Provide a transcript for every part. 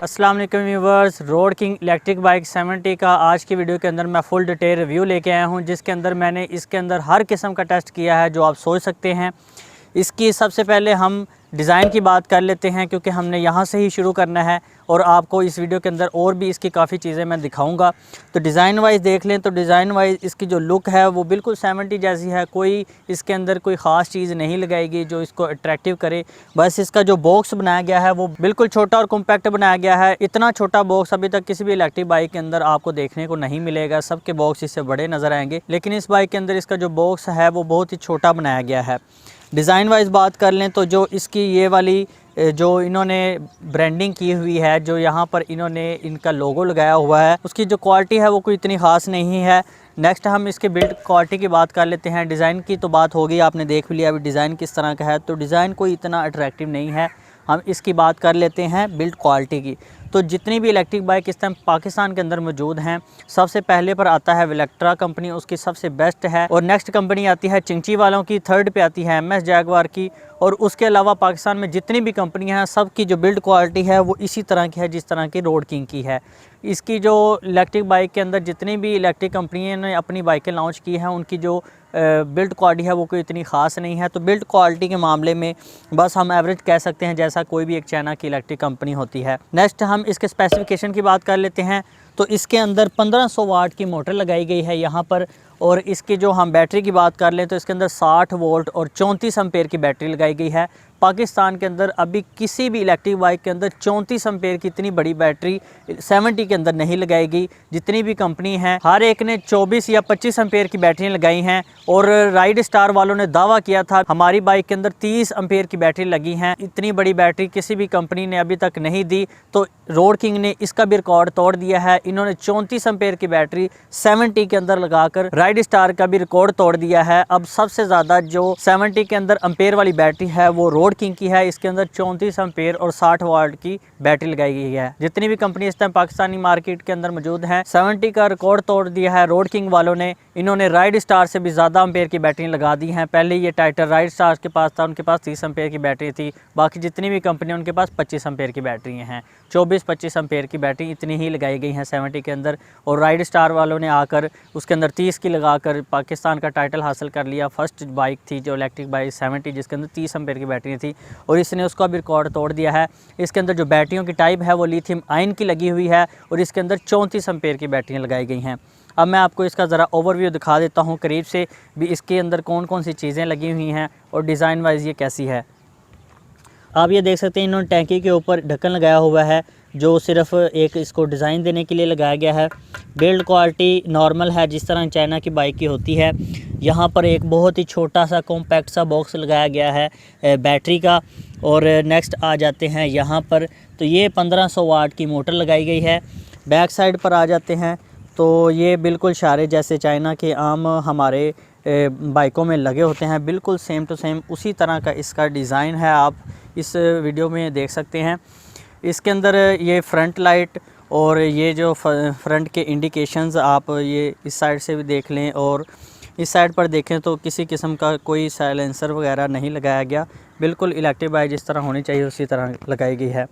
अस्सलाम वालेकुम viewers, road king electric bike 70 का आज की वीडियो के अंदर मैं फुल डिटेल रिव्यू लेके आया हूं, जिसके अंदर मैंने इसके अंदर हर किस्म का टेस्ट किया है जो आप सोच सकते हैं। इसकी सबसे पहले हम डिज़ाइन की बात कर लेते हैं, क्योंकि हमने यहाँ से ही शुरू करना है और आपको इस वीडियो के अंदर और भी इसकी काफ़ी चीज़ें मैं दिखाऊंगा। तो डिज़ाइन वाइज देख लें तो डिज़ाइन वाइज इसकी जो लुक है वो बिल्कुल 70 जैसी है। कोई इसके अंदर कोई ख़ास चीज़ नहीं लगाएगी जो इसको अट्रैक्टिव करे। बस इसका जो बॉक्स बनाया गया है वो बिल्कुल छोटा और कॉम्पैक्ट बनाया गया है। इतना छोटा बॉक्स अभी तक किसी भी इलेक्ट्रिक बाइक के अंदर आपको देखने को नहीं मिलेगा। सबके बॉक्स इससे बड़े नज़र आएंगे, लेकिन इस बाइक के अंदर इसका जो बॉक्स है वो बहुत ही छोटा बनाया गया है। डिज़ाइन वाइज बात कर लें तो जो इसकी ये वाली जो इन्होंने ब्रांडिंग की हुई है, जो यहाँ पर इन्होंने इनका लोगो लगाया हुआ है, उसकी जो क्वालिटी है वो कोई इतनी ख़ास नहीं है। नेक्स्ट हम इसके बिल्ड क्वालिटी की बात कर लेते हैं। डिज़ाइन की तो बात होगी, आपने देख भी लिया अभी डिज़ाइन किस तरह का है, तो डिज़ाइन कोई इतना अट्रैक्टिव नहीं है। हम इसकी बात कर लेते हैं बिल्ड क्वालिटी की। तो जितनी भी इलेक्ट्रिक बाइक इस टाइम पाकिस्तान के अंदर मौजूद हैं, सबसे पहले पर आता है विलेक्ट्रा कंपनी, उसकी सबसे बेस्ट है। और नेक्स्ट कंपनी आती है चिंची वालों की, थर्ड पे आती है MS जैगवार की। और उसके अलावा पाकिस्तान में जितनी भी कंपनियां हैं सब की जो बिल्ड क्वालिटी है वो इसी तरह की है जिस तरह की रोड किंग की है। इसकी जो इलेक्ट्रिक बाइक के अंदर जितनी भी इलेक्ट्रिक कंपनियों ने अपनी बाइकें लॉन्च की हैं, उनकी जो बिल्ड क्वालिटी है वो कोई इतनी ख़ास नहीं है। तो बिल्ड क्वालिटी के मामले में बस हम एवरेज कह सकते हैं, जैसा कोई भी एक चाइना की इलेक्ट्रिक कंपनी होती है। नेक्स्ट हम इसके स्पेसिफिकेशन की बात कर लेते हैं। तो इसके अंदर 1500 वाट की मोटर लगाई गई है यहाँ पर। और इसकी जो हम बैटरी की बात कर लें तो इसके अंदर 60 वोल्ट और 34 एम्पेयर की बैटरी लगाई गई है। पाकिस्तान के अंदर अभी किसी भी इलेक्ट्रिक बाइक के अंदर 34 एम्पेयर की इतनी बड़ी बैटरी 70 के अंदर नहीं लगाएगी। जितनी भी कंपनी हैं हर एक ने 24 या 25 एम्पेयर की बैटरी लगाई हैं। और राइड स्टार वालों ने दावा किया था हमारी बाइक के अंदर 30 एम्पेयर की बैटरी लगी हैं। इतनी बड़ी बैटरी किसी भी कंपनी ने अभी तक नहीं दी, तो रोड किंग ने इसका भी रिकॉर्ड तोड़ दिया है। इन्होंने 34 एम्पेयर की बैटरी 70 के अंदर लगाकर राइड स्टार का भी रिकॉर्ड तोड़ दिया है। अब सबसे ज़्यादा जो 70 के अंदर एम्पेयर वाली बैटरी है वो रोड किंग की है। इसके अंदर 34 एम्पेयर और 60 वाट की बैटरी लगाई गई है। जितनी भी कंपनी इस टाइम पाकिस्तानी मार्केट के अंदर मौजूद हैं, 70 का रिकॉर्ड तोड़ दिया है रोड किंग वालों ने। इन्होंने राइड स्टार से भी ज़्यादा एम्पेयर की बैटरी लगा दी हैं। पहले ये टाइटर राइड स्टार के पास था, उनके पास 30 एम्पेयर की बैटरी थी। बाकी जितनी भी कंपनी उनके पास 25 एम्पेयर की बैटरी हैं। 24-25 एम्पेयर की बैटरी इतनी ही लगाई गई हैं 70 के अंदर। और राइड स्टार वालों ने आकर उसके अंदर 30 की लगाकर पाकिस्तान का टाइटल हासिल कर लिया। फर्स्ट बाइक थी जो इलेक्ट्रिक बाइक 70 जिसके अंदर 30 एम्पेयर की बैटरी थी, और इसने उसका भी रिकॉर्ड तोड़ दिया है। इसके अंदर जो बैटरियों की टाइप है वो लिथियम आयन की लगी हुई है और इसके अंदर 34 एम्पेयर की बैटरियाँ लगाई गई हैं। अब मैं आपको इसका ज़रा ओवरव्यू दिखा देता हूँ करीब से भी, इसके अंदर कौन कौन सी चीज़ें लगी हुई हैं और डिज़ाइन वाइज ये कैसी है। आप ये देख सकते हैं इन्होंने टैंकी के ऊपर ढक्कन लगाया हुआ है जो सिर्फ एक इसको डिज़ाइन देने के लिए लगाया गया है। बिल्ड क्वालिटी नॉर्मल है जिस तरह चाइना की बाइक की होती है। यहाँ पर एक बहुत ही छोटा सा कॉम्पैक्ट सा बॉक्स लगाया गया है बैटरी का। और नेक्स्ट आ जाते हैं यहाँ पर, तो ये 1500 वाट की मोटर लगाई गई है। बैक साइड पर आ जाते हैं तो ये बिल्कुल शारे जैसे चाइना के आम हमारे बाइकों में लगे होते हैं, बिल्कुल सेम टू सेम उसी तरह का इसका डिज़ाइन है। आप इस वीडियो में देख सकते हैं। इसके अंदर ये फ्रंट लाइट और ये जो फ्रंट के इंडिकेशंस आप ये इस साइड से भी देख लें और इस साइड पर देखें तो किसी किस्म का कोई साइलेंसर वगैरह नहीं लगाया गया। बिल्कुल इलेक्ट्रिक बाइक जिस तरह होनी चाहिए उसी तरह लगाई गई है।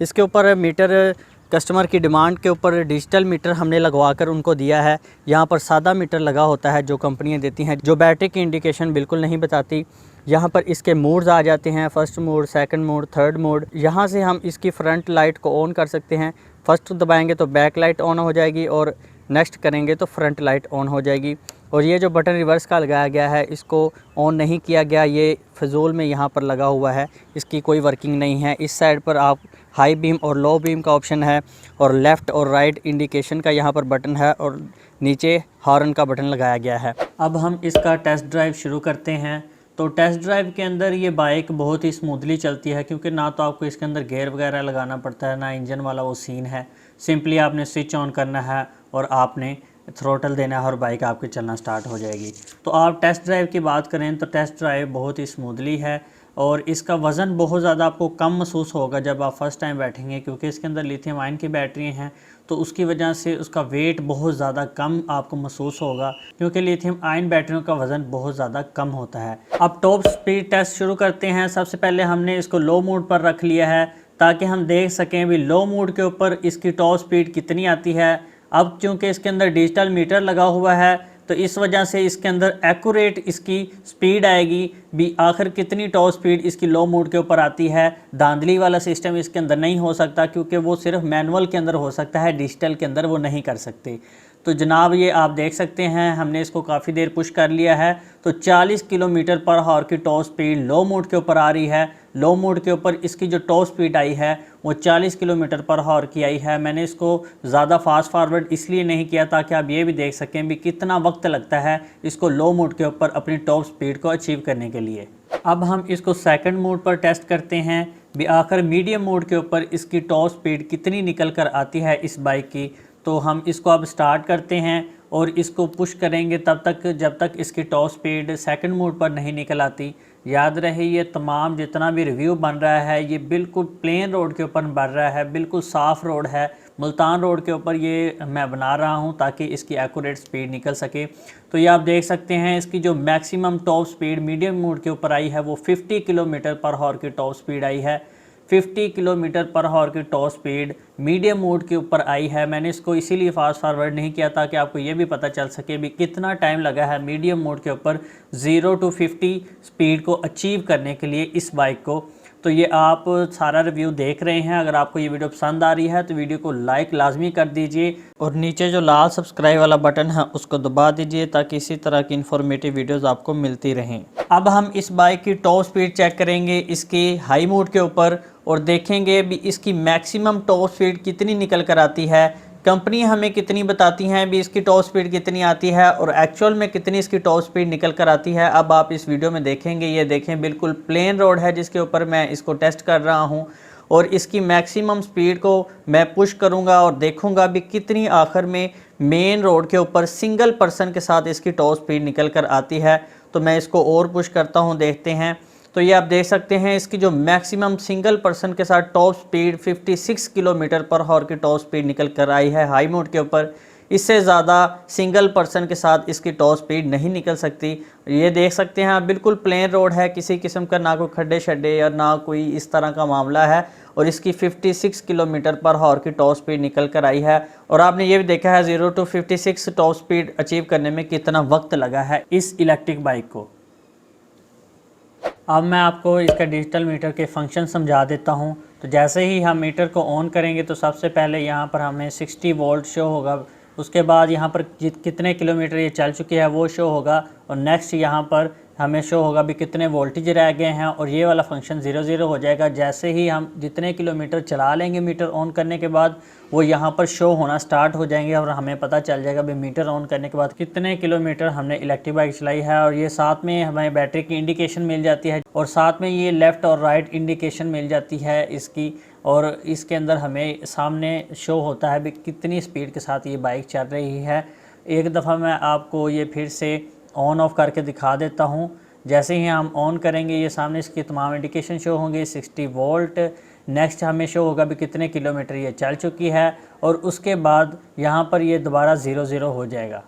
इसके ऊपर मीटर कस्टमर की डिमांड के ऊपर डिजिटल मीटर हमने लगवा कर उनको दिया है। यहाँ पर सादा मीटर लगा होता है जो कंपनियाँ देती हैं, जो बैटरी की इंडिकेशन बिल्कुल नहीं बताती। यहाँ पर इसके मोड्स आ जाते हैं, first mode, second mode, third mode. यहाँ से हम इसकी फ्रंट लाइट को ऑन कर सकते हैं। फर्स्ट दबाएंगे तो बैक लाइट ऑन हो जाएगी और नेक्स्ट करेंगे तो फ्रंट लाइट ऑन हो जाएगी। और ये जो बटन रिवर्स का लगाया गया है इसको ऑन नहीं किया गया, ये फजूल में यहाँ पर लगा हुआ है, इसकी कोई वर्किंग नहीं है। इस साइड पर आप हाई बीम और लो बीम का ऑप्शन है और लेफ़्ट और राइट इंडिकेशन का यहाँ पर बटन है और नीचे हॉर्न का बटन लगाया गया है। अब हम इसका टेस्ट ड्राइव शुरू करते हैं। तो टेस्ट ड्राइव के अंदर ये बाइक बहुत ही स्मूथली चलती है, क्योंकि ना तो आपको इसके अंदर गेयर वगैरह लगाना पड़ता है, ना इंजन वाला वो सीन है। सिंपली आपने स्विच ऑन करना है और आपने थ्रोटल देना है और बाइक आपकी चलना स्टार्ट हो जाएगी। तो आप टेस्ट ड्राइव की बात करें तो टेस्ट ड्राइव बहुत ही स्मूथली है और इसका वज़न बहुत ज़्यादा आपको कम महसूस होगा जब आप फर्स्ट टाइम बैठेंगे, क्योंकि इसके अंदर लिथियम आयन की बैटरी हैं तो उसकी वजह से उसका वेट बहुत ज़्यादा कम आपको महसूस होगा, क्योंकि लिथियम आयन बैटरियों का वज़न बहुत ज़्यादा कम होता है। अब टॉप स्पीड टेस्ट शुरू करते हैं। सबसे पहले हमने इसको लो मोड पर रख लिया है ताकि हम देख सकें भी लो मोड के ऊपर इसकी टॉप स्पीड कितनी आती है। अब चूँकि इसके अंदर डिजिटल मीटर लगा हुआ है तो इस वजह से इसके अंदर एक्यूरेट इसकी स्पीड आएगी भी, आखिर कितनी टॉप स्पीड इसकी लो मोड के ऊपर आती है। धांधली वाला सिस्टम इसके अंदर नहीं हो सकता क्योंकि वो सिर्फ मैनुअल के अंदर हो सकता है, डिजिटल के अंदर वो नहीं कर सकते। तो जनाब ये आप देख सकते हैं हमने इसको काफ़ी देर पुश कर लिया है तो 40 किलोमीटर पर आवर की टॉप स्पीड लो मोड के ऊपर आ रही है। लो मोड के ऊपर इसकी जो टॉप स्पीड आई है वो 40 किलोमीटर पर आवर की आई है। मैंने इसको ज़्यादा फास्ट फॉरवर्ड इसलिए नहीं किया ताकि आप ये भी देख सकें भी कितना वक्त लगता है इसको लो मोड के ऊपर अपनी टॉप स्पीड को अचीव करने के लिए। अब हम इसको सेकंड मोड पर टेस्ट करते हैं भी आखिर मीडियम मोड के ऊपर इसकी टॉप स्पीड कितनी निकल कर आती है इस बाइक की। तो हम इसको अब स्टार्ट करते हैं और इसको पुश करेंगे तब तक जब तक इसकी टॉप स्पीड सेकंड मोड पर नहीं निकल आती। याद रहे ये तमाम जितना भी रिव्यू बन रहा है ये बिल्कुल प्लेन रोड के ऊपर बन रहा है, बिल्कुल साफ़ रोड है। मुल्तान रोड के ऊपर ये मैं बना रहा हूँ ताकि इसकी एक्यूरेट स्पीड निकल सके। तो ये आप देख सकते हैं इसकी जो maximum top speed medium mode के ऊपर आई है वो 50 किलोमीटर पर आवर की टॉप स्पीड आई है। 50 किलोमीटर पर आवर की टॉप स्पीड मीडियम मोड के ऊपर आई है। मैंने इसको इसीलिए फास्ट फॉरवर्ड नहीं किया ताकि आपको ये भी पता चल सके भी कितना टाइम लगा है मीडियम मोड के ऊपर 0 to 50 स्पीड को अचीव करने के लिए इस बाइक को। तो ये आप सारा रिव्यू देख रहे हैं। अगर आपको ये वीडियो पसंद आ रही है तो वीडियो को लाइक लाजमी कर दीजिए और नीचे जो लाल सब्सक्राइब वाला बटन है उसको दबा दीजिए ताकि इसी तरह की इन्फॉर्मेटिव वीडियोस आपको मिलती रहें। अब हम इस बाइक की टॉप स्पीड चेक करेंगे इसकी हाई मोड के ऊपर और देखेंगे भी इसकी मैक्सिमम टॉप स्पीड कितनी निकल कर आती है। कंपनी हमें कितनी बताती हैं भी इसकी टॉप स्पीड कितनी आती है और एक्चुअल में कितनी इसकी टॉप स्पीड निकल कर आती है। अब आप इस वीडियो में देखेंगे, ये देखें बिल्कुल प्लेन रोड है जिसके ऊपर मैं इसको टेस्ट कर रहा हूं और इसकी मैक्सिमम स्पीड को मैं पुश करूंगा और देखूंगा भी कितनी आखिर में मेन रोड के ऊपर सिंगल पर्सन के साथ इसकी टॉप स्पीड निकल कर आती है। तो मैं इसको और पुश करता हूँ, देखते हैं। तो ये आप देख सकते हैं इसकी जो मैक्सिमम सिंगल पर्सन के साथ top speed 56 kilometre per hour की टॉप स्पीड निकल कर आई है हाई मोड के ऊपर। इससे ज़्यादा सिंगल पर्सन के साथ इसकी टॉप स्पीड नहीं निकल सकती। ये देख सकते हैं आप बिल्कुल प्लेन रोड है, किसी किस्म का ना कोई खड्डे शड्डे या ना कोई इस तरह का मामला है और इसकी 56 किलोमीटर पर आवर की टॉप स्पीड निकल कर आई है। और आपने ये भी देखा है 0 to 56 टॉप स्पीड अचीव करने में कितना वक्त लगा है इस इलेक्ट्रिक बाइक को। अब मैं आपको इसका डिजिटल मीटर के फंक्शन समझा देता हूं। तो जैसे ही हम मीटर को ऑन करेंगे तो सबसे पहले यहां पर हमें 60 वोल्ट शो होगा, उसके बाद यहां पर कितने किलोमीटर ये चल चुके हैं वो शो होगा और नेक्स्ट यहां पर हमें शो होगा भी कितने वोल्टेज रह गए हैं और ये वाला फंक्शन 0 हो जाएगा। जैसे ही हम जितने किलोमीटर चला लेंगे मीटर ऑन करने के बाद वो यहाँ पर शो होना स्टार्ट हो जाएंगे और हमें पता चल जाएगा भी मीटर ऑन करने के बाद कितने किलोमीटर हमने इलेक्ट्रिक बाइक चलाई है। और ये साथ में हमें बैटरी की इंडिकेशन मिल जाती है और साथ में ये लेफ़्ट और राइट इंडिकेशन मिल जाती है इसकी। और इसके अंदर हमें सामने शो होता है भी कितनी स्पीड के साथ ये बाइक चल रही है। एक दफ़ा मैं आपको ये फिर से ऑन ऑफ करके दिखा देता हूँ। जैसे ही हम ऑन करेंगे ये सामने इसकी तमाम इंडिकेशन शो होंगे। 60 वोल्ट, नेक्स्ट हमें शो होगा भी कितने किलोमीटर ये चल चुकी है और उसके बाद यहाँ पर ये दोबारा 0 हो जाएगा।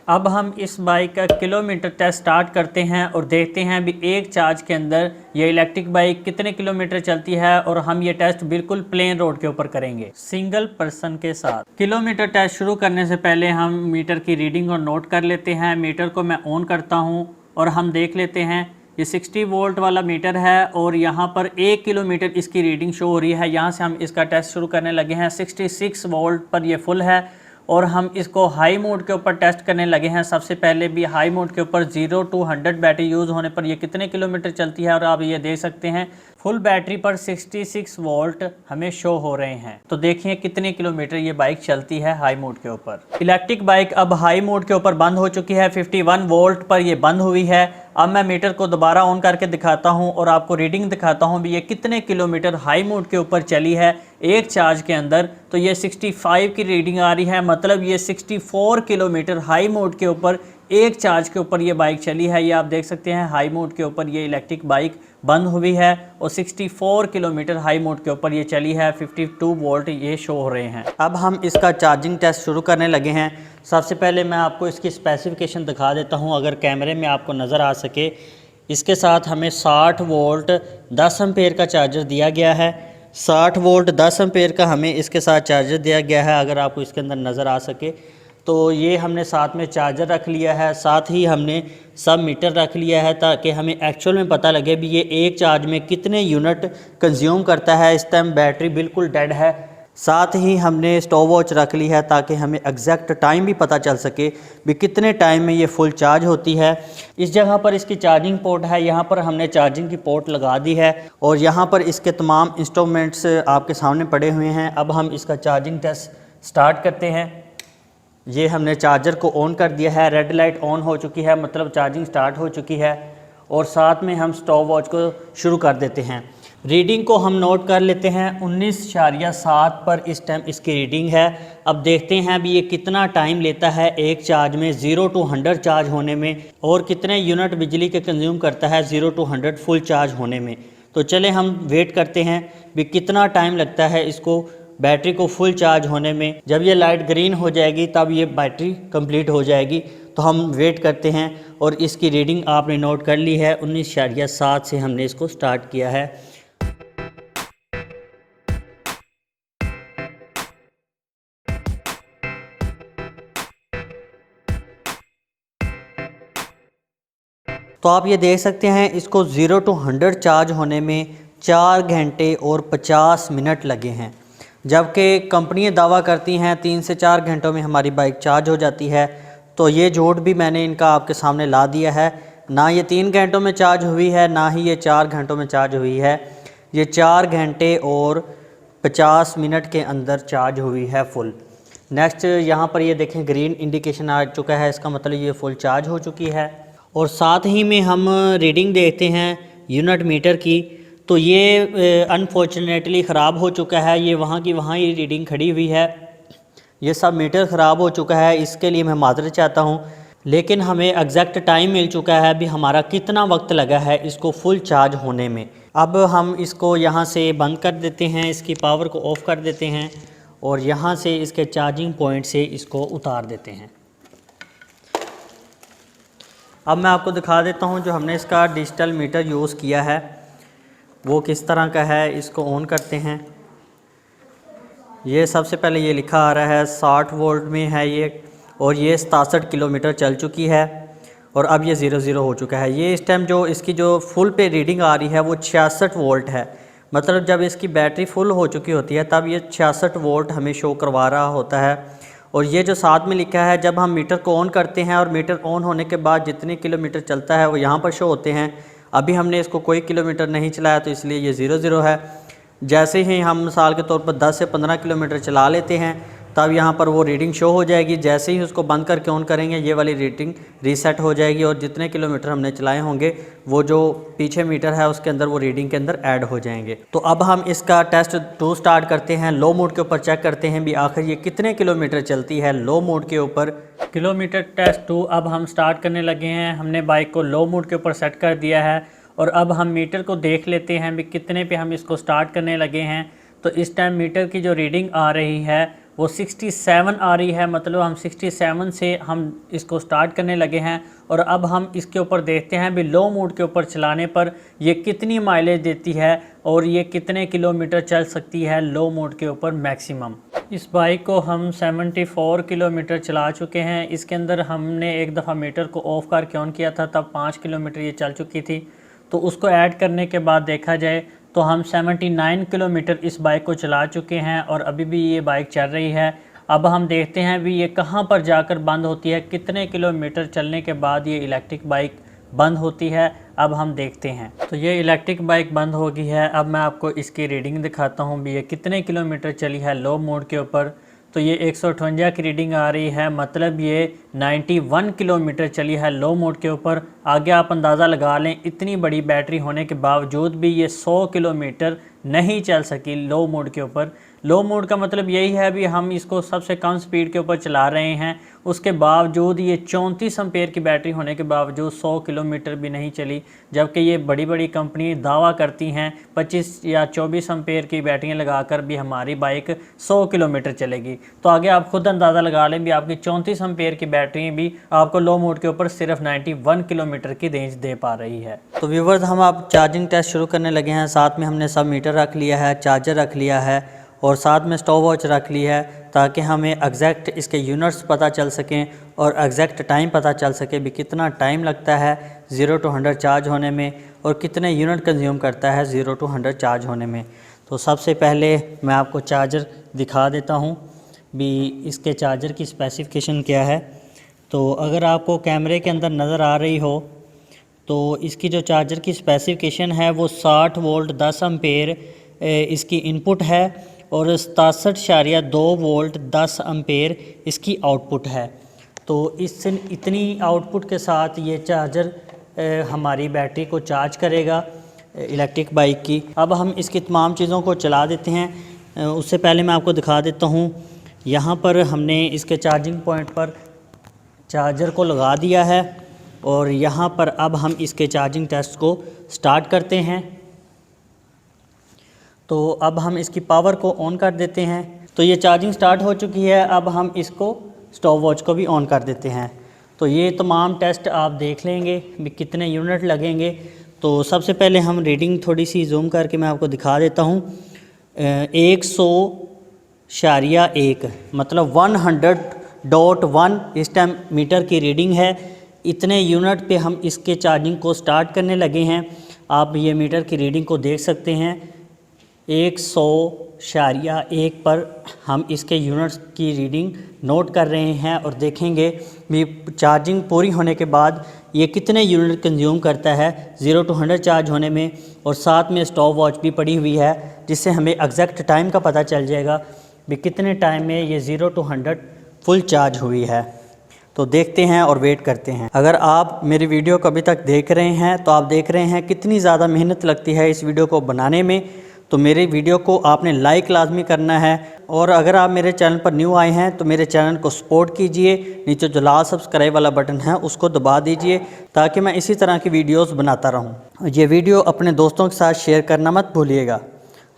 अब हम इस बाइक का किलोमीटर टेस्ट स्टार्ट करते हैं और देखते हैं भी एक चार्ज के अंदर ये इलेक्ट्रिक बाइक कितने किलोमीटर चलती है और हम ये टेस्ट बिल्कुल प्लेन रोड के ऊपर करेंगे सिंगल पर्सन के साथ। किलोमीटर टेस्ट शुरू करने से पहले हम मीटर की रीडिंग और नोट कर लेते हैं। मीटर को मैं ऑन करता हूँ और हम देख लेते हैं ये 60 वोल्ट वाला मीटर है और यहाँ पर 1 किलोमीटर इसकी रीडिंग शो हो रही है। यहाँ से हम इसका टेस्ट शुरू करने लगे हैं। 66 वोल्ट पर ये फुल है और हम इसको हाई मोड के ऊपर टेस्ट करने लगे हैं। सबसे पहले भी हाई मोड के ऊपर 0 to 100 बैटरी यूज़ होने पर ये कितने किलोमीटर चलती है और आप ये देख सकते हैं फुल बैटरी पर 66 वोल्ट हमें शो हो रहे हैं। तो देखिए कितने किलोमीटर ये बाइक चलती है हाई मोड के ऊपर। इलेक्ट्रिक बाइक अब हाई मोड के ऊपर बंद हो चुकी है। 51 वोल्ट पर ये बंद हुई है। अब मैं मीटर को दोबारा ऑन करके दिखाता हूं और आपको रीडिंग दिखाता हूं भी ये कितने किलोमीटर हाई मोड के ऊपर चली है एक चार्ज के अंदर। तो ये 65 की रीडिंग आ रही है, मतलब ये 64 किलोमीटर हाई मोड के ऊपर एक चार्ज के ऊपर ये बाइक चली है। ये आप देख सकते हैं हाई मोड के ऊपर ये इलेक्ट्रिक बाइक बंद हुई है और 64 किलोमीटर हाई मोड के ऊपर ये चली है। 52 वोल्ट ये शो हो रहे हैं। अब हम इसका चार्जिंग टेस्ट शुरू करने लगे हैं। सबसे पहले मैं आपको इसकी स्पेसिफिकेशन दिखा देता हूं अगर कैमरे में आपको नज़र आ सके। इसके साथ हमें 60 वोल्ट 10 एम्पेयर का चार्जर दिया गया है। 60 वोल्ट 10 एम्पेयर का हमें इसके साथ चार्जर दिया गया है, अगर आपको इसके अंदर नज़र आ सके तो ये हमने साथ में चार्जर रख लिया है, साथ ही हमने सब मीटर रख लिया है ताकि हमें एक्चुअल में पता लगे भी ये एक चार्ज में कितने यूनिट कंज्यूम करता है। इस टाइम बैटरी बिल्कुल डेड है। साथ ही हमने स्टॉप वॉच रख ली है ताकि हमें एग्जैक्ट टाइम भी पता चल सके भी कितने टाइम में ये फुल चार्ज होती है। इस जगह पर इसकी चार्जिंग पोर्ट है, यहाँ पर हमने चार्जिंग की पोर्ट लगा दी है और यहाँ पर इसके तमाम इंस्ट्रूमेंट्स आपके सामने पड़े हुए हैं। अब हम इसका चार्जिंग टेस्ट स्टार्ट करते हैं। ये हमने चार्जर को ऑन कर दिया है, रेड लाइट ऑन हो चुकी है, मतलब चार्जिंग स्टार्ट हो चुकी है। और साथ में हम स्टॉप वॉच को शुरू कर देते हैं। रीडिंग को हम नोट कर लेते हैं, 19.7 पर इस टाइम इसकी रीडिंग है। अब देखते हैं भी ये कितना टाइम लेता है एक चार्ज में 0 to 100 चार्ज होने में, और कितने यूनिट बिजली के कंज्यूम करता है 0 to 100 फुल चार्ज होने में। तो चले हम वेट करते हैं भी कितना टाइम लगता है इसको बैटरी को फुल चार्ज होने में। जब ये लाइट ग्रीन हो जाएगी तब ये बैटरी कंप्लीट हो जाएगी। तो हम वेट करते हैं और इसकी रीडिंग आपने नोट कर ली है, 19.7 से हमने इसको स्टार्ट किया है। तो आप ये देख सकते हैं इसको 0 to 100 चार्ज होने में 4 घंटे और 50 मिनट लगे हैं, जबकि कंपनियां दावा करती हैं 3 से 4 घंटों में हमारी बाइक चार्ज हो जाती है। तो ये झूठ भी मैंने इनका आपके सामने ला दिया है। ना ये 3 घंटों में चार्ज हुई है, ना ही ये 4 घंटों में चार्ज हुई है। ये 4 घंटे और 50 मिनट के अंदर चार्ज हुई है फुल। नेक्स्ट यहाँ पर ये देखें ग्रीन इंडिकेशन आ चुका है, इसका मतलब ये फुल चार्ज हो चुकी है। और साथ ही में हम रीडिंग देखते हैं यूनिट मीटर की, तो ये अनफॉर्चुनेटली ख़राब हो चुका है। ये वहाँ की वहाँ ही रीडिंग खड़ी हुई है, ये सब मीटर ख़राब हो चुका है। इसके लिए मैं माज़रत चाहता हूँ, लेकिन हमें एग्जैक्ट टाइम मिल चुका है भी हमारा कितना वक्त लगा है इसको फुल चार्ज होने में। अब हम इसको यहाँ से बंद कर देते हैं, इसकी पावर को ऑफ़ कर देते हैं और यहाँ से इसके चार्जिंग पॉइंट से इसको उतार देते हैं। अब मैं आपको दिखा देता हूँ जो हमने इसका डिजिटल मीटर यूज़ किया है वो किस तरह का है। इसको ऑन करते हैं। ये सबसे पहले ये लिखा आ रहा है 60 वोल्ट में है ये, और ये 67 किलोमीटर चल चुकी है और अब ये 00 हो चुका है। ये इस टाइम जो इसकी जो फुल पे रीडिंग आ रही है वो 66 वोल्ट है, मतलब जब इसकी बैटरी फुल हो चुकी होती है तब ये 66 वोल्ट हमें शो करवा रहा होता है। और ये जो साथ में लिखा है, जब हम मीटर को ऑन करते हैं और मीटर ऑन होने के बाद जितने किलोमीटर चलता है वो यहाँ पर शो होते हैं। अभी हमने इसको कोई किलोमीटर नहीं चलाया तो इसलिए ये 00 है। जैसे ही हम मिसाल के तौर पर 10 से 15 किलोमीटर चला लेते हैं तब यहाँ पर वो रीडिंग शो हो जाएगी। जैसे ही उसको बंद करके ऑन करेंगे ये वाली रीडिंग रीसेट हो जाएगी और जितने किलोमीटर हमने चलाए होंगे वो जो पीछे मीटर है उसके अंदर वो रीडिंग के अंदर ऐड हो जाएंगे। तो अब हम इसका टेस्ट 2 स्टार्ट करते हैं। लो मोड के ऊपर चेक करते हैं भी आखिर ये कितने किलोमीटर चलती है लो मोड के ऊपर। किलोमीटर टेस्ट 2 अब हम स्टार्ट करने लगे हैं। हमने बाइक को लो मोड के ऊपर सेट कर दिया है और अब हम मीटर को देख लेते हैं भी कितने पे हम इसको स्टार्ट करने लगे हैं। तो इस टाइम मीटर की जो रीडिंग आ रही है वो 67 आ रही है, मतलब हम 67 से हम इसको स्टार्ट करने लगे हैं। और अब हम इसके ऊपर देखते हैं भी लो मोड के ऊपर चलाने पर ये कितनी माइलेज देती है और ये कितने किलोमीटर चल सकती है लो मोड के ऊपर मैक्सिमम। इस बाइक को हम 74 किलोमीटर चला चुके हैं। इसके अंदर हमने एक दफ़ा मीटर को ऑफ़ करके ऑन किया था तब 5 किलोमीटर ये चल चुकी थी, तो उसको ऐड करने के बाद देखा जाए तो हम 79 किलोमीटर इस बाइक को चला चुके हैं और अभी भी ये बाइक चल रही है। अब हम देखते हैं भी ये कहाँ पर जाकर बंद होती है, कितने किलोमीटर चलने के बाद ये इलेक्ट्रिक बाइक बंद होती है। अब हम देखते हैं। तो ये इलेक्ट्रिक बाइक बंद हो गई है। अब मैं आपको इसकी रीडिंग दिखाता हूँ भी ये कितने किलोमीटर चली है लो मोड के ऊपर। तो ये 158 की रीडिंग आ रही है, मतलब ये 91 किलोमीटर चली है लो मोड के ऊपर। आगे आप अंदाज़ा लगा लें इतनी बड़ी बैटरी होने के बावजूद भी ये 100 किलोमीटर नहीं चल सकी लो मोड के ऊपर। लो मोड का मतलब यही है भी हम इसको सबसे कम स्पीड के ऊपर चला रहे हैं, उसके बावजूद ये 34 एम्पेयर की बैटरी होने के बावजूद 100 किलोमीटर भी नहीं चली। जबकि ये बड़ी बड़ी कंपनी दावा करती हैं 25 या 24 एम्पेयर की बैटरियां लगाकर भी हमारी बाइक 100 किलोमीटर चलेगी। तो आगे आप खुद अंदाज़ा लगा लें भी आपकी 34 एम्पेयर की बैटरी भी आपको लो मोड के ऊपर सिर्फ 91 किलोमीटर की रेंज दे पा रही है। तो व्यूवर्स हम आप चार्जिंग टेस्ट शुरू करने लगे हैं। साथ में हमने सब मीटर मीटर रख लिया है, चार्जर रख लिया है और साथ में स्टॉप वॉच रख ली है, ताकि हमें एग्जैक्ट इसके यूनिट्स पता चल सकें और एग्जैक्ट टाइम पता चल सके भी कितना टाइम लगता है 0 to 100 चार्ज होने में और कितने यूनिट कंज्यूम करता है 0 to 100 चार्ज होने में। तो सबसे पहले मैं आपको चार्जर दिखा देता हूँ भी इसके चार्जर की स्पेसिफ़िकेशन क्या है। तो अगर आपको कैमरे के अंदर नज़र आ रही हो तो इसकी जो चार्जर की स्पेसिफ़िकेशन है वो 60 वोल्ट 10 एम्पेयर इसकी इनपुट है और 67.2 वोल्ट 10 एम्पेयर इसकी आउटपुट है। तो इससे इतनी आउटपुट के साथ ये चार्जर हमारी बैटरी को चार्ज करेगा इलेक्ट्रिक बाइक की। अब हम इसकी तमाम चीज़ों को चला देते हैं। उससे पहले मैं आपको दिखा देता हूँ, यहाँ पर हमने इसके चार्जिंग पॉइंट पर चार्जर को लगा दिया है और यहाँ पर अब हम इसके चार्जिंग टेस्ट को स्टार्ट करते हैं। तो अब हम इसकी पावर को ऑन कर देते हैं। तो ये चार्जिंग स्टार्ट हो चुकी है। अब हम इसको स्टॉप वॉच को भी ऑन कर देते हैं। तो ये तमाम टेस्ट आप देख लेंगे भी कितने यूनिट लगेंगे। तो सबसे पहले हम रीडिंग थोड़ी सी जूम करके मैं आपको दिखा देता हूँ। 100.1 मतलब 100.1 इस टाइम मीटर की रीडिंग है। इतने यूनिट पे हम इसके चार्जिंग को स्टार्ट करने लगे हैं। आप ये मीटर की रीडिंग को देख सकते हैं। 100.1 पर हम इसके यूनिट्स की रीडिंग नोट कर रहे हैं और देखेंगे भी चार्जिंग पूरी होने के बाद ये कितने यूनिट कंज्यूम करता है 0 to 100 चार्ज होने में। और साथ में स्टॉप वॉच भी पड़ी हुई है जिससे हमें एग्जैक्ट टाइम का पता चल जाएगा भी कितने टाइम में ये 0 to 100 फुल चार्ज हुई है। तो देखते हैं और वेट करते हैं। अगर आप मेरी वीडियो को अभी तक देख रहे हैं तो आप देख रहे हैं कितनी ज़्यादा मेहनत लगती है इस वीडियो को बनाने में। तो मेरे वीडियो को आपने लाइक लाजमी करना है और अगर आप मेरे चैनल पर न्यू आए हैं तो मेरे चैनल को सपोर्ट कीजिए। नीचे जो लाल सब्सक्राइब वाला बटन है उसको दबा दीजिए ताकि मैं इसी तरह की वीडियोस बनाता रहूं। ये वीडियो अपने दोस्तों के साथ शेयर करना मत भूलिएगा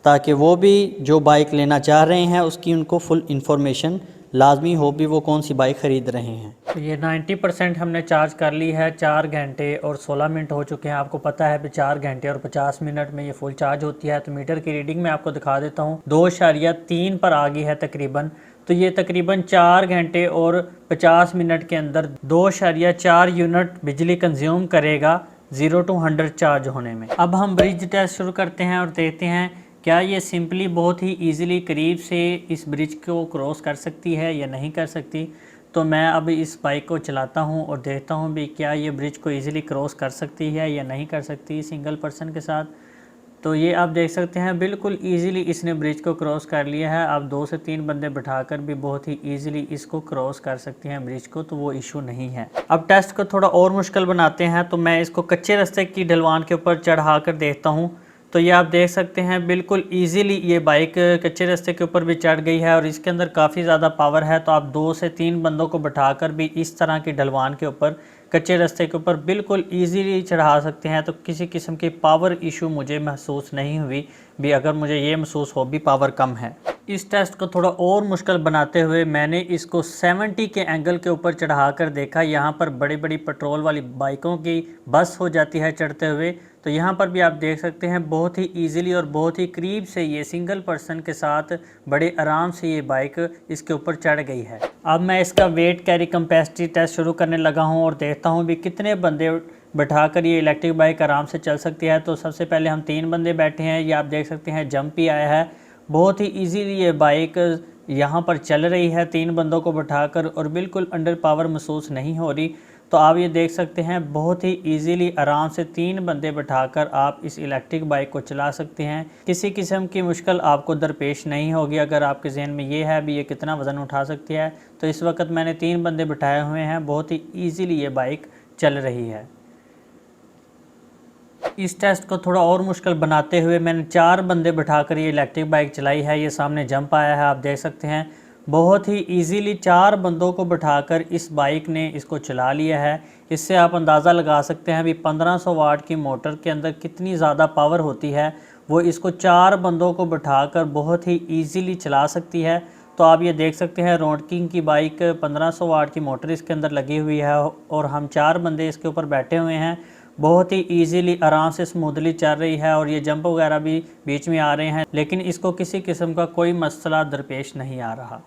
ताकि वो भी जो बाइक लेना चाह रहे हैं उसकी उनको फुल इन्फॉर्मेशन लाजमी हो भी वो कौन सी बाइक ख़रीद रहे हैं। तो ये 90% हमने चार्ज कर ली है। 4 घंटे और 16 मिनट हो चुके हैं। आपको पता है भी 4 घंटे और 50 मिनट में ये फुल चार्ज होती है। तो मीटर की रीडिंग मैं आपको दिखा देता हूँ। 2.3 पर आ गई है तकरीबन। तो ये तकरीबन 4 घंटे और 50 मिनट के अंदर 2.4 यूनिट बिजली कंज्यूम करेगा 0 to 100 चार्ज होने में। अब हम ब्रिज टेस्ट शुरू करते हैं और देखते हैं क्या ये सिंपली बहुत ही इजीली करीब से इस ब्रिज को क्रॉस कर सकती है या नहीं कर सकती। तो मैं अब इस बाइक को चलाता हूं और देखता हूं भी क्या ये ब्रिज को इजीली क्रॉस कर सकती है या नहीं कर सकती सिंगल पर्सन के साथ। तो ये आप देख सकते हैं बिल्कुल इजीली इसने ब्रिज को क्रॉस कर लिया है। आप 2 से 3 बंदे बिठाकर भी बहुत ही इजीली इसको क्रॉस कर सकते हैं ब्रिज को, तो वो इशू नहीं है। अब टेस्ट को थोड़ा और मुश्किल बनाते हैं। तो मैं इसको कच्चे रास्ते की ढलवान के ऊपर चढ़ा कर देखता हूँ। तो ये आप देख सकते हैं बिल्कुल इजीली ये बाइक कच्चे रास्ते के ऊपर भी चढ़ गई है और इसके अंदर काफ़ी ज़्यादा पावर है। तो आप 2 से 3 बंदों को बिठाकर भी इस तरह की ढलवान के ऊपर कच्चे रास्ते के ऊपर बिल्कुल इजीली चढ़ा सकते हैं। तो किसी किस्म की पावर इशू मुझे महसूस नहीं हुई भी। अगर मुझे ये महसूस हो भी पावर कम है। इस टेस्ट को थोड़ा और मुश्किल बनाते हुए मैंने इसको 70 के एंगल के ऊपर चढ़ा कर देखा। यहाँ पर बड़ी बड़ी पेट्रोल वाली बाइकों की बस हो जाती है चढ़ते हुए। तो यहाँ पर भी आप देख सकते हैं बहुत ही इजीली और बहुत ही करीब से ये सिंगल पर्सन के साथ बड़े आराम से ये बाइक इसके ऊपर चढ़ गई है। अब मैं इसका वेट कैरी कैपेसिटी टेस्ट शुरू करने लगा हूँ और देखता हूँ भी कितने बंदे बैठाकर ये इलेक्ट्रिक बाइक आराम से चल सकती है। तो सबसे पहले हम 3 बंदे बैठे हैं। ये आप देख सकते हैं जंप ही आया है। बहुत ही इजीली ये बाइक यहाँ पर चल रही है 3 बंदों को बैठाकर और बिल्कुल अंडर पावर महसूस नहीं हो रही। तो आप ये देख सकते हैं बहुत ही इजीली आराम से 3 बंदे बैठाकर आप इस इलेक्ट्रिक बाइक को चला सकते हैं। किसी किस्म की मुश्किल आपको दरपेश नहीं होगी। अगर आपके जहन में ये है भी ये कितना वज़न उठा सकती है, तो इस वक्त मैंने 3 बंदे बैठाए हुए हैं। बहुत ही ईजीली ये बाइक चल रही है। इस टेस्ट को थोड़ा और मुश्किल बनाते हुए मैंने 4 बंदे बिठाकर ये इलेक्ट्रिक बाइक चलाई है। ये सामने जंप आया है, आप देख सकते हैं। बहुत ही इजीली 4 बंदों को बिठाकर इस बाइक ने इसको चला लिया है। इससे आप अंदाज़ा लगा सकते हैं भी 1500 वाट की मोटर के अंदर कितनी ज़्यादा पावर होती है। वो इसको 4 बंदों को बिठाकर बहुत ही ईजीली चला सकती है। तो आप ये देख सकते हैं रोड किंग की बाइक 1500 वाट की मोटर इसके अंदर लगी हुई है और हम 4 बंदे इसके ऊपर बैठे हुए हैं। बहुत ही इजीली आराम से स्मूथली चल रही है और ये जंप वगैरह भी बीच में आ रहे हैं, लेकिन इसको किसी किस्म का कोई मसला दरपेश नहीं आ रहा।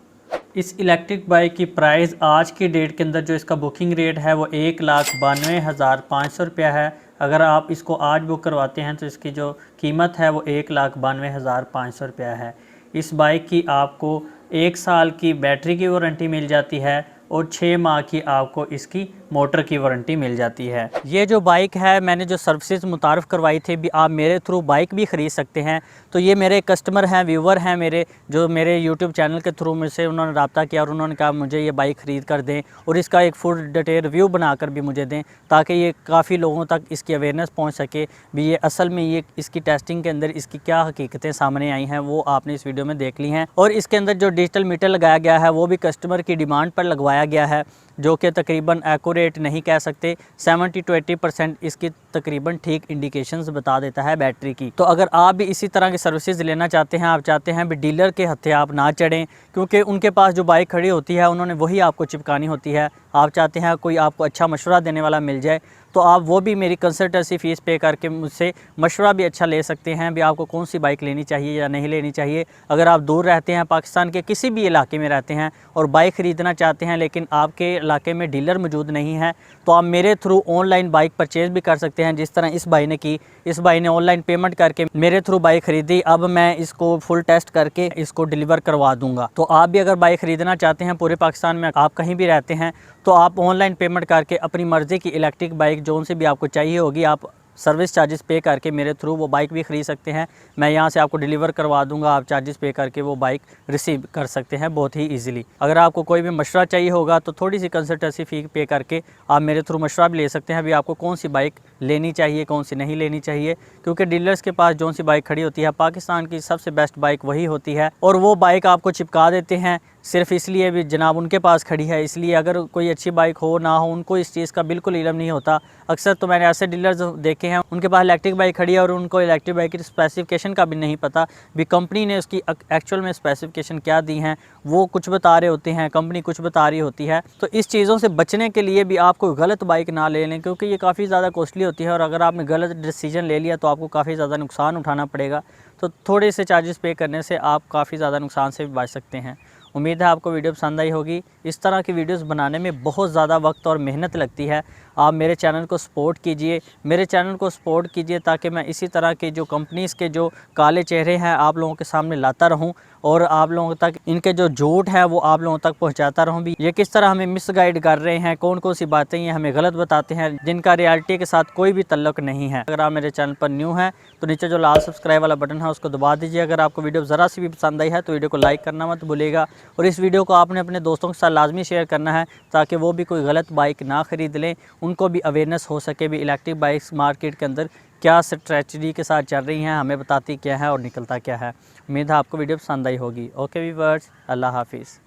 इस इलेक्ट्रिक बाइक की प्राइस आज की डेट के अंदर जो इसका बुकिंग रेट है वो 1,92,500 रुपया है। अगर आप इसको आज बुक करवाते हैं तो इसकी जो कीमत है वो 1,92,500 रुपया है। इस बाइक की आपको 1 साल की बैटरी की वारंटी मिल जाती है और 6 माह की आपको इसकी मोटर की वारंटी मिल जाती है। ये जो बाइक है मैंने जो सर्विसेज मुतारफ़ करवाई थी, भी आप मेरे थ्रू बाइक भी ख़रीद सकते हैं। तो ये मेरे कस्टमर हैं, व्यूवर हैं मेरे, जो मेरे यूट्यूब चैनल के थ्रू मुझसे उन्होंने रब्ता किया और उन्होंने कहा मुझे ये बाइक ख़रीद कर दें और इसका एक फुल डिटेल रिव्यू बनाकर भी मुझे दें, ताकि ये काफ़ी लोगों तक इसकी अवेयरनेस पहुँच सके भी ये असल में ये इसकी टेस्टिंग के अंदर इसकी क्या हकीकतें सामने आई हैं वो आपने इस वीडियो में देख ली हैं। और इसके अंदर जो डिजिटल मीटर लगाया गया है वो भी कस्टमर की डिमांड पर लगवाया गया है, जो कि तकरीबन एक्यूरेट नहीं कह सकते, 70 to 80% इसकी तकरीबन ठीक इंडिकेशंस बता देता है बैटरी की। तो अगर आप भी इसी तरह की सर्विसेज लेना चाहते हैं, आप चाहते हैं भी डीलर के हत्थे आप ना चढ़ें, क्योंकि उनके पास जो बाइक खड़ी होती है उन्होंने वही आपको चिपकानी होती है। आप चाहते हैं कोई आपको अच्छा मशवरा देने वाला मिल जाए, तो आप वो भी मेरी कंसल्टेंसी फ़ीस पे करके मुझसे मशवरा भी अच्छा ले सकते हैं भी आपको कौन सी बाइक लेनी चाहिए या नहीं लेनी चाहिए। अगर आप दूर रहते हैं, पाकिस्तान के किसी भी इलाके में रहते हैं और बाइक ख़रीदना चाहते हैं लेकिन आपके इलाके में डीलर मौजूद नहीं है, तो आप मेरे थ्रू ऑनलाइन बाइक परचेज़ भी कर सकते हैं, जिस तरह इस भाई ने की। इस भाई ने ऑनलाइन पेमेंट करके मेरे थ्रू बाइक ख़रीदी, अब मैं इसको फुल टेस्ट करके इसको डिलीवर करवा दूँगा। तो आप भी अगर बाइक ख़रीदना चाहते हैं, पूरे पाकिस्तान में आप कहीं भी रहते हैं, तो आप ऑनलाइन पेमेंट करके अपनी मर्ज़ी की इलेक्ट्रिक बाइक जोन से भी आपको चाहिए होगी, आप सर्विस चार्जेस पे करके मेरे थ्रू वो बाइक भी ख़रीद सकते हैं। मैं यहाँ से आपको डिलीवर करवा दूंगा, आप चार्जेस पे करके वो बाइक रिसीव कर सकते हैं बहुत ही इजीली। अगर आपको कोई भी मशवरा चाहिए होगा तो थोड़ी सी कंसल्टेंसी फ़ी पे करके आप मेरे थ्रू मशवरा भी ले सकते हैं भी आपको कौन सी बाइक लेनी चाहिए, कौन सी नहीं लेनी चाहिए, क्योंकि डीलर्स के पास जो सी बाइक खड़ी होती है पाकिस्तान की सबसे बेस्ट बाइक वही होती है और वो बाइक आपको चिपका देते हैं सिर्फ इसलिए भी जनाब उनके पास खड़ी है। इसलिए अगर कोई अच्छी बाइक हो ना हो, उनको इस चीज़ का बिल्कुल इल्म नहीं होता। अक्सर तो मैंने ऐसे डीलर्स देखे हैं उनके पास इलेक्ट्रिक बाइक खड़ी है और उनको इलेक्ट्रिक बाइक की स्पेसिफिकेशन का भी नहीं पता भी कंपनी ने उसकी एक्चुअल में स्पेसिफिकेशन क्या दी हैं, वो कुछ बता रहे होते हैं, कंपनी कुछ बता रही होती है। तो इस चीज़ों से बचने के लिए भी आप कोई गलत बाइक ना ले लें, क्योंकि ये काफ़ी ज़्यादा कॉस्टली होती है और अगर आपने गलत डिसीजन ले लिया तो आपको काफ़ी ज़्यादा नुकसान उठाना पड़ेगा। तो थोड़े से चार्जेस पे करने से आप काफ़ी ज़्यादा नुकसान से भी बच सकते हैं। उम्मीद है आपको वीडियो पसंद आई होगी। इस तरह की वीडियोस बनाने में बहुत ज़्यादा वक्त और मेहनत लगती है। आप मेरे चैनल को सपोर्ट कीजिए, मेरे चैनल को सपोर्ट कीजिए, ताकि मैं इसी तरह के जो कंपनीज़ के जो काले चेहरे हैं आप लोगों के सामने लाता रहूं और आप लोगों तक इनके जो झूठ है वो आप लोगों तक पहुंचाता रहूं भी ये किस तरह हमें मिसगाइड कर रहे हैं, कौन कौन सी बातें ये हमें गलत बताते हैं जिनका रियलिटी के साथ कोई भी तल्लुक नहीं है। अगर आप मेरे चैनल पर न्यू हैं तो नीचे जो लाल सब्सक्राइब वाला बटन है उसको दबा दीजिए। अगर आपको वीडियो ज़रा सी भी पसंद आई है तो वीडियो को लाइक करना मत भूलिएगा और इस वीडियो को आपने अपने दोस्तों के साथ लाजमी शेयर करना है, ताकि वो भी कोई गलत बाइक ना ख़रीद लें, उनको भी अवेयरनेस हो सके भी इलेक्ट्रिक बाइक्स मार्केट के अंदर क्या स्ट्रेटजी के साथ चल रही हैं, हमें बताती क्या है और निकलता क्या है। उम्मीद है आपको वीडियो पसंद आई होगी। ओके व्यूअर्स, अल्लाह हाफिज़।